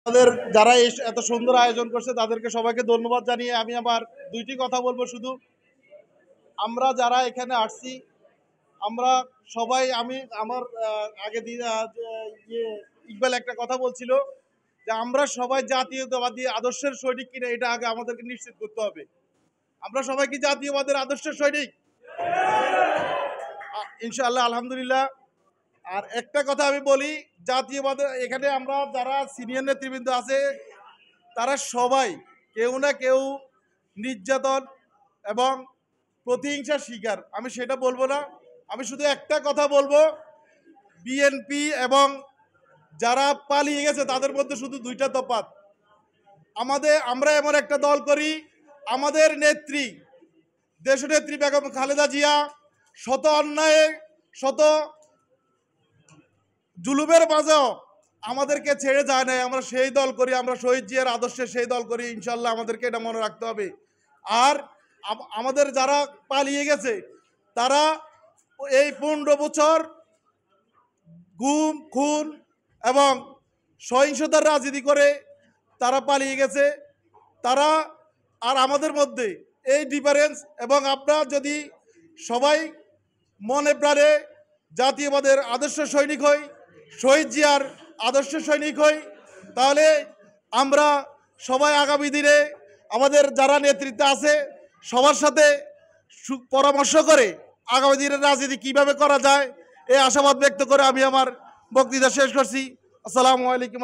আমাদের যারা এত সুন্দর আয়োজন করছে তাদেরকে সবাইকে ধন্যবাদ জানিয়ে আমি আবার দুইটি কথা বলবো শুধু। আমরা যারা এখানে আসছি আমরা সবাই আমি আমার আগে ইকবাল একটা কথা বলছিল যে আমরা সবাই জাতীয়তাবাদী আদর্শের সৈনিক কিনা এটা আগে আমাদেরকে নিশ্চিত করতে হবে। আমরা সবাই কি জাতীয়বাদের আদর্শের সৈনিক? ইনশাআল্লাহ, আলহামদুলিল্লাহ। আর একটা কথা আমি বলি, জাতীয়বাদের এখানে আমরা যারা সিনিয়র নেতৃবৃন্দ আছে তারা সবাই কেউ না কেউ নির্যাতন এবং প্রতিহিংসার শিকার। আমি সেটা বলবো না, আমি শুধু একটা কথা বলবো, বিএনপি এবং যারা পালিয়ে গেছে তাদের মধ্যে শুধু দুইটা তফাৎ। আমরা এমন একটা দল করি, আমাদের নেত্রী দেশনেত্রী বেগম খালেদা জিয়া শত অন্যায় শত জুলুমের মাঝেও আমাদেরকে ছেড়ে যায় নাই। আমরা সেই দল করি, আমরা শহীদ জিয়ার আদর্শে সেই দল করি। ইনশাল্লাহ আমাদেরকে এটা মনে রাখতে হবে। আর আমাদের যারা পালিয়ে গেছে তারা এই 15 বছর গুম খুন এবং সহিংসতার রাজনীতি করে তারা পালিয়ে গেছে। তারা আর আমাদের মধ্যে এই ডিফারেন্স, এবং আপনারা যদি সবাই মনে প্রাণে জাতীয়বাদের আদর্শ সৈনিক হই, শহীদ জিয়ার আদর্শ সৈনিক হই, তাহলে আমরা সবাই আগামী দিনে আমাদের যারা নেতৃত্বে আছে সবার সাথে পরামর্শ করে আগামী দিনের রাজনীতি কীভাবে করা যায় এই আশাবাদ ব্যক্ত করে আমি আমার বক্তৃতা শেষ করছি। আসসালামু আলাইকুম।